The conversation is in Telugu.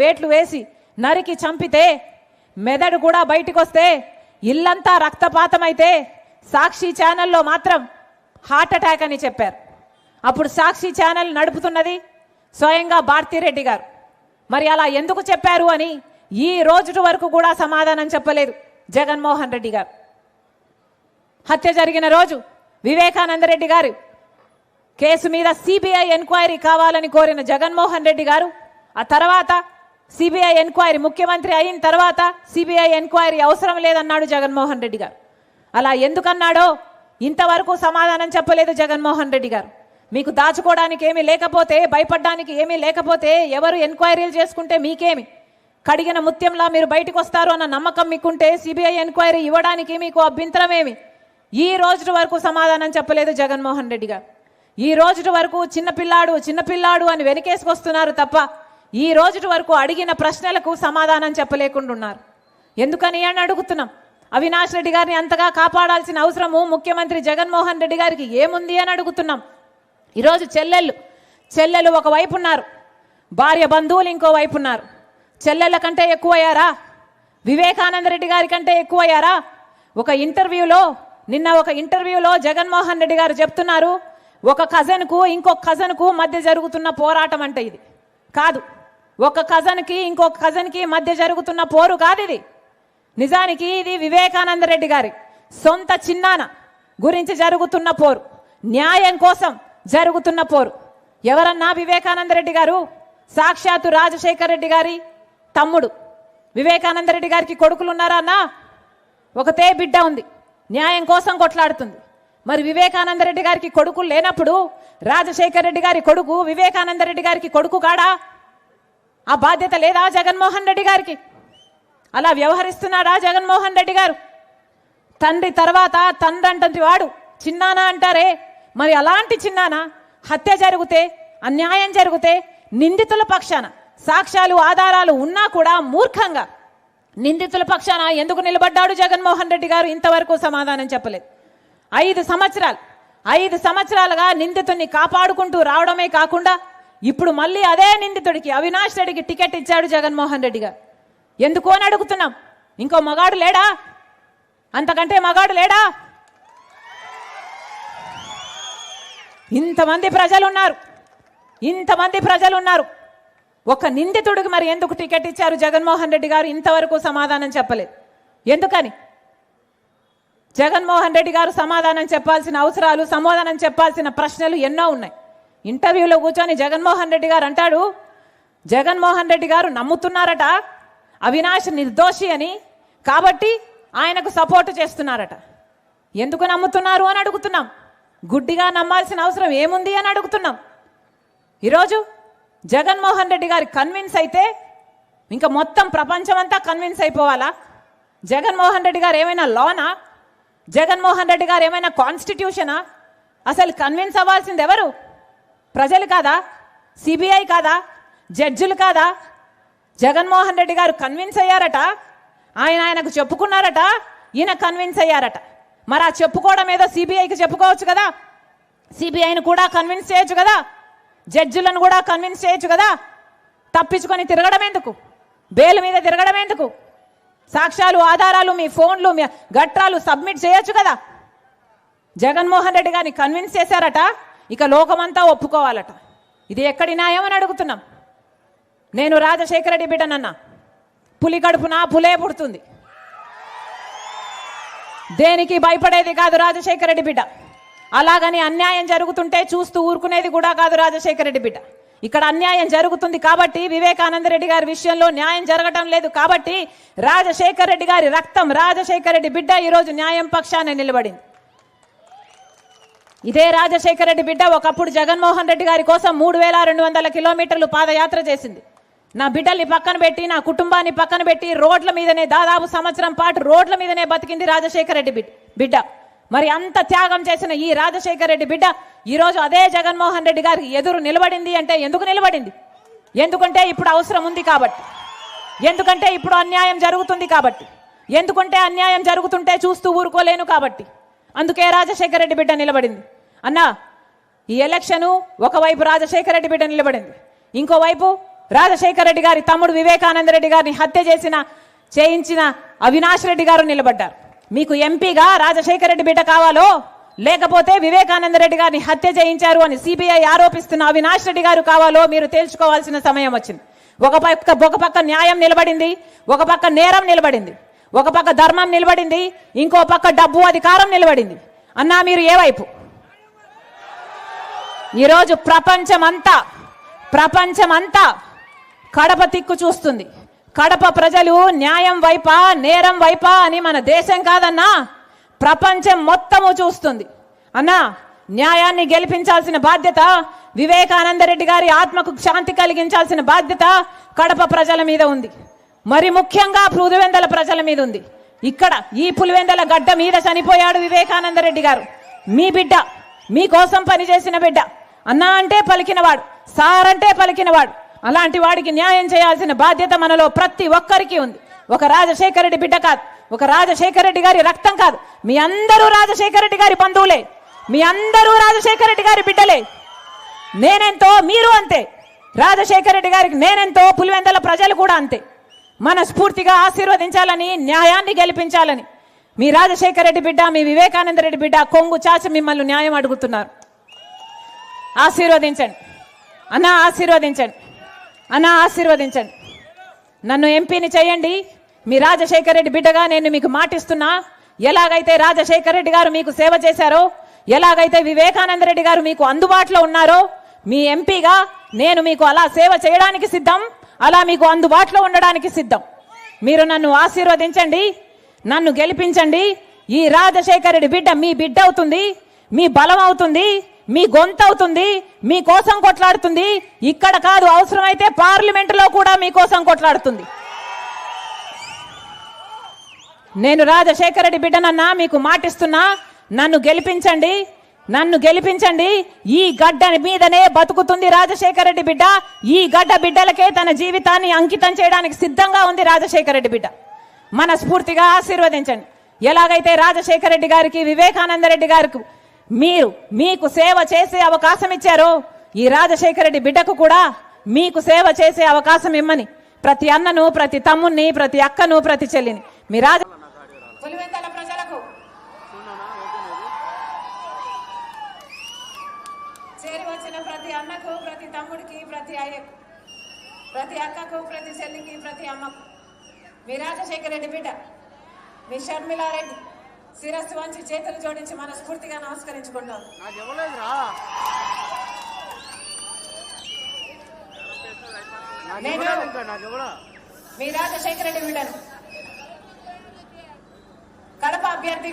వేట్లు వేసి నరికి చంపితే మెదడు కూడా బయటికి వస్తే ఇల్లంతా రక్తపాతం అయితే సాక్షి ఛానల్లో మాత్రం హార్ట్ అటాక్ అని చెప్పారు. అప్పుడు సాక్షి ఛానల్ నడుపుతున్నది స్వయంగా భారతిరెడ్డి గారు. మరి అలా ఎందుకు చెప్పారు అని ఈ రోజు వరకు కూడా సమాధానం చెప్పలేదు జగన్మోహన్ రెడ్డి గారు. హత్య జరిగిన రోజు వివేకానంద రెడ్డి గారు కేసు మీద సిబిఐ ఎంక్వైరీ కావాలని కోరిన జగన్మోహన్ రెడ్డి గారు ఆ తర్వాత సిబిఐ ఎంక్వైరీ ముఖ్యమంత్రి అయిన తర్వాత సిబిఐ ఎంక్వైరీ అవసరం లేదన్నాడు జగన్మోహన్ రెడ్డి గారు. అలా ఎందుకన్నాడో ఇంతవరకు సమాధానం చెప్పలేదు జగన్మోహన్ రెడ్డి గారు. మీకు దాచుకోవడానికి ఏమీ లేకపోతే, భయపడడానికి ఏమీ లేకపోతే ఎవరు ఎంక్వైరీలు చేసుకుంటే మీకేమి, కడిగిన ముత్యంలా మీరు బయటకు వస్తారు అన్న నమ్మకం మీకుంటే సిబిఐ ఎంక్వైరీ ఇవ్వడానికి మీకు అభ్యంతరమేమి? ఈ రోజు వరకు సమాధానం చెప్పలేదు జగన్మోహన్ రెడ్డి గారు. ఈ రోజు వరకు చిన్నపిల్లాడు అని వెనకేసుకొస్తున్నారు తప్ప ఈ రోజు వరకు అడిగిన ప్రశ్నలకు సమాధానం చెప్పలేకుండా ఉన్నారు. ఎందుకని అని అడుగుతున్నాం. అవినాష్ రెడ్డి గారిని అంతగా కాపాడాల్సిన అవసరము ముఖ్యమంత్రి జగన్మోహన్ రెడ్డి గారికి ఏముంది అని అడుగుతున్నాం. ఈరోజు చెల్లెలు ఒకవైపు ఉన్నారు, భార్య బంధువులు ఇంకోవైపు ఉన్నారు. చెల్లెళ్ళ కంటే ఎక్కువయ్యారా? వివేకానంద రెడ్డి గారి కంటే ఎక్కువయ్యారా? నిన్న ఒక ఇంటర్వ్యూలో జగన్మోహన్ రెడ్డి గారు చెప్తున్నారు, ఒక కజన్కు ఇంకొక కజన్కు మధ్య జరుగుతున్న పోరాటం అంటే ఇది కాదు. ఒక కజన్కి ఇంకొక కజన్కి మధ్య జరుగుతున్న పోరు కాదు ఇది. నిజానికి ఇది వివేకానంద రెడ్డి గారి సొంత చిన్నాన గురించి జరుగుతున్న పోరు, న్యాయం కోసం జరుగుతున్న పోరు. ఎవరన్నా వివేకానంద రెడ్డి గారు సాక్షాత్తు రాజశేఖర రెడ్డి గారి తమ్ముడు. వివేకానంద రెడ్డి గారికి కొడుకులు ఉన్నారా అన్నా? ఒకతే బిడ్డ ఉంది, న్యాయం కోసం కొట్లాడుతుంది. మరి వివేకానంద రెడ్డి గారికి కొడుకులు లేనప్పుడు రాజశేఖర రెడ్డి గారి కొడుకు వివేకానంద రెడ్డి గారికి కొడుకు కాడా? ఆ బాధ్యత లేదా జగన్మోహన్ రెడ్డి గారికి? అలా వ్యవహరిస్తున్నాడా జగన్మోహన్ రెడ్డి గారు? తండ్రి తర్వాత తండ్రి అంటుంది వాడు చిన్నానా అంటారే, మరి అలాంటి చిన్నాన హత్య జరిగితే, అన్యాయం జరిగితే నిందితుల పక్షాన సాక్ష్యాలు ఆధారాలు ఉన్నా కూడా మూర్ఖంగా నిందితుల పక్షాన ఎందుకు నిలబడ్డాడు జగన్మోహన్ రెడ్డి గారు? ఇంతవరకు సమాధానం చెప్పలేదు. 5 సంవత్సరాలుగా నిందితుడిని కాపాడుకుంటూ రావడమే కాకుండా ఇప్పుడు మళ్ళీ అదే నిందితుడికి అవినాష్ రెడ్డికి టికెట్ ఇచ్చాడు జగన్మోహన్ రెడ్డి గారు. ఎందుకు అని అడుగుతున్నాం. ఇంకో మగాడు లేడా? అంతకంటే మగాడు లేడా? ఇంతమంది ప్రజలు ఉన్నారు, ఒక నిందితుడికి మరి ఎందుకు టికెట్ ఇచ్చారు జగన్మోహన్ రెడ్డి గారు? ఇంతవరకు సమాధానం చెప్పలేదు. ఎందుకని? జగన్మోహన్ రెడ్డి గారు సమాధానం చెప్పాల్సిన అవసరాలు, సమాధానం చెప్పాల్సిన ప్రశ్నలు ఎన్నో ఉన్నాయి. ఇంటర్వ్యూలో కూర్చొని జగన్మోహన్ రెడ్డి గారు అంటాడు, జగన్మోహన్ రెడ్డి గారు నమ్ముతున్నారట అవినాష్ నిర్దోషి అని, కాబట్టి ఆయనకు సపోర్టు చేస్తున్నారట. ఎందుకు నమ్ముతున్నారు అని అడుగుతున్నాం. గుడ్డిగా నమ్మాల్సిన అవసరం ఏముంది అని అడుగుతున్నాం. ఈరోజు జగన్మోహన్ రెడ్డి గారి కన్విన్స్ అయితే ఇంకా మొత్తం ప్రపంచమంతా కన్విన్స్ అయిపోవాలా? జగన్మోహన్ రెడ్డి గారు ఏమైనా లానా? జగన్మోహన్ రెడ్డి గారు ఏమైనా కాన్స్టిట్యూషనా? అసలు కన్విన్స్ అవ్వాల్సింది ఎవరు? ప్రజలు కాదా? సిబిఐ కాదా? జడ్జిలు కాదా? జగన్మోహన్ రెడ్డి గారు కన్విన్స్ అయ్యారట, ఆయనకు చెప్పుకున్నారట, ఈయన కన్విన్స్ అయ్యారట. మరి ఆ చెప్పుకోవడం ఏదో సిబిఐకి చెప్పుకోవచ్చు కదా, సిబిఐని కూడా కన్విన్స్ చేయొచ్చు కదా, జడ్జిలను కూడా కన్విన్స్ చేయొచ్చు కదా. తప్పించుకొని తిరగడం ఎందుకు? బెయిల్ మీద తిరగడం ఎందుకు? సాక్ష్యాలు ఆధారాలు మీ ఫోన్లు మీ గట్రాలు సబ్మిట్ చేయొచ్చు కదా. జగన్మోహన్ రెడ్డి గారిని కన్విన్స్ చేశారట, ఇక లోకమంతా ఒప్పుకోవాలట. ఇది ఎక్కడి న్యాయం అని అడుగుతున్నాం. నేను రాజశేఖర రెడ్డి బిడ్డనన్నా, పులి కడుపున పులే పుడుతుంది, దేనికి భయపడేది కాదు రాజశేఖర రెడ్డి బిడ్డ. అలాగని అన్యాయం జరుగుతుంటే చూస్తూ ఊరుకునేది కూడా కాదు రాజశేఖర రెడ్డి బిడ్డ. ఇక్కడ అన్యాయం జరుగుతుంది కాబట్టి, వివేకానంద రెడ్డి గారి విషయంలో న్యాయం జరగటం లేదు కాబట్టి రాజశేఖర రెడ్డి గారి రక్తం, రాజశేఖర రెడ్డి బిడ్డ ఈరోజు న్యాయం పక్షాన నిలబడింది. ఇదే రాజశేఖర రెడ్డి బిడ్డ ఒకప్పుడు జగన్మోహన్ రెడ్డి గారి కోసం 3200 కిలోమీటర్లు పాదయాత్ర చేసింది. నా బిడ్డల్ని పక్కన పెట్టి, నా కుటుంబాన్ని పక్కన పెట్టి రోడ్ల మీదనే దాదాపు సంవత్సరం పాటు రోడ్ల మీదనే బతికింది రాజశేఖర రెడ్డి బిడ్డ. మరి అంత త్యాగం చేసిన ఈ రాజశేఖర రెడ్డి బిడ్డ ఈరోజు అదే జగన్మోహన్ రెడ్డి గారికి ఎదురు నిలబడింది అంటే ఎందుకు నిలబడింది? ఎందుకంటే ఇప్పుడు అవసరం ఉంది కాబట్టి, ఎందుకంటే ఇప్పుడు అన్యాయం జరుగుతుంది కాబట్టి, ఎందుకంటే అన్యాయం జరుగుతుంటే చూస్తూ ఊరుకోలేను కాబట్టి, అందుకే రాజశేఖర రెడ్డి బిడ్డ నిలబడింది. అన్నా, ఈ ఎలక్షను ఒకవైపు రాజశేఖర రెడ్డి బిడ్డ నిలబడింది, ఇంకోవైపు రాజశేఖర రెడ్డి గారి తమ్ముడు వివేకానంద రెడ్డి గారిని హత్య చేయించిన అవినాష్ రెడ్డి గారు నిలబడ్డారు. మీకు ఎంపీగా రాజశేఖర రెడ్డి బిడ్డ కావాలో లేకపోతే వివేకానంద రెడ్డి గారిని హత్య చేయించారు అని సిబిఐ ఆరోపిస్తున్న అవినాష్ రెడ్డి గారు కావాలో మీరు తేల్చుకోవాల్సిన సమయం వచ్చింది. ఒక పక్క న్యాయం నిలబడింది, ఒక పక్క నేరం నిలబడింది, ఒక పక్క ధర్మం నిలబడింది, ఇంకో పక్క డబ్బు అధికారం నిలబడింది. అన్నా మీరు ఏ వైపు? ఈరోజు ప్రపంచమంతా కడప తిక్కు చూస్తుంది. కడప ప్రజలు న్యాయం వైపా నేరం వైపా అని మన దేశం కాదన్నా ప్రపంచం మొత్తము చూస్తుంది. అన్నా న్యాయాన్ని గెలిపించాల్సిన బాధ్యత, వివేకానంద రెడ్డి గారి ఆత్మకు శాంతి కలిగించాల్సిన బాధ్యత కడప ప్రజల మీద ఉంది. మరి ముఖ్యంగా పులివెందల ప్రజల మీద ఉంది. ఇక్కడ ఈ పులివెందల గడ్డ మీద చనిపోయాడు వివేకానంద రెడ్డి గారు. మీ బిడ్డ, మీకోసం పనిచేసిన బిడ్డ, అన్నా అంటే పలికినవాడు, సార్ అంటే పలికినవాడు. అలాంటి వాడికి న్యాయం చేయాల్సిన బాధ్యత మనలో ప్రతి ఒక్కరికి ఉంది. ఒక రాజశేఖర రెడ్డి బిడ్డ కాదు, ఒక రాజశేఖర రెడ్డి గారి రక్తం కాదు, మీ అందరూ రాజశేఖర రెడ్డి గారి బంధువులే, మీ అందరూ రాజశేఖర రెడ్డి గారి బిడ్డలే. నేనెంతో మీరు అంతే, రాజశేఖర రెడ్డి గారికి నేనెంతో పులివెందల ప్రజలు కూడా అంతే. మనస్ఫూర్తిగా ఆశీర్వదించాలని, న్యాయాన్ని గెలిపించాలని మీ రాజశేఖర రెడ్డి బిడ్డ, మీ వివేకానంద రెడ్డి బిడ్డ కొంగు చాచి మిమ్మల్ని న్యాయం అడుగుతున్నారు. ఆశీర్వదించండి అన్నా, ఆశీర్వదించండి అన్నా, ఆశీర్వదించండి. నన్ను ఎంపీని చేయండి. మీ రాజశేఖర రెడ్డి బిడ్డగా నేను మీకు మాటిస్తున్నా. ఎలాగైతే రాజశేఖర రెడ్డి గారు మీకు సేవ చేశారో, ఎలాగైతే వివేకానంద రెడ్డి గారు మీకు అందుబాటులో ఉన్నారో, మీ ఎంపీగా నేను మీకు అలా సేవ చేయడానికి సిద్ధం, అలా మీకు అందుబాటులో ఉండడానికి సిద్ధం. మీరు నన్ను ఆశీర్వదించండి, నన్ను గెలిపించండి. ఈ రాజశేఖర రెడ్డి బిడ్డ మీ బిడ్డ అవుతుంది, మీ బలం అవుతుంది, మీ గొంతు అవుతుంది, మీకోసం కొట్లాడుతుంది. ఇక్కడ కాదు, అవసరమైతే పార్లమెంటులో కూడా మీకోసం కొట్లాడుతుంది. నేను రాజశేఖర రెడ్డి బిడ్డనన్నా మీకు మాటిస్తున్నా. నన్ను గెలిపించండి, నన్ను గెలిపించండి. ఈ గడ్డ మీదనే బతుకుతుంది రాజశేఖర రెడ్డి బిడ్డ. ఈ గడ్డ బిడ్డలకే తన జీవితాన్ని అంకితం చేయడానికి సిద్ధంగా ఉంది రాజశేఖర రెడ్డి బిడ్డ. మనస్ఫూర్తిగా ఆశీర్వదించండి. ఎలాగైతే రాజశేఖర రెడ్డి గారికి, వివేకానంద రెడ్డి గారికి మీకు సేవ చేసే అవకాశం ఇచ్చారో, ఈ రాజశేఖర రెడ్డి బిడ్డకు కూడా మీకు సేవ చేసే అవకాశం ఇమ్మని ప్రతి అన్నను, ప్రతి తమ్ముని, ప్రతి అక్కను, ప్రతి చెల్లిని మీ పులివెందల ప్రజలకు చేరి వచ్చిన ప్రతి అన్నకు, ప్రతి తమ్ముడికి, ప్రతి అయ్యకు, ప్రతి అక్కకు, ప్రతి చెల్లికి, ప్రతి అమ్మకు మీ రాజశేఖర రెడ్డి బిడ్డ, మీ షర్మిలారెడ్డి శిరస్సు వంచి చేతులు జోడించి మనస్ఫూర్తిగా నమస్కరించుకుంటాం. మీ రాజశేఖర రెడ్డి బిడ్డను కడప అభ్యర్థిగా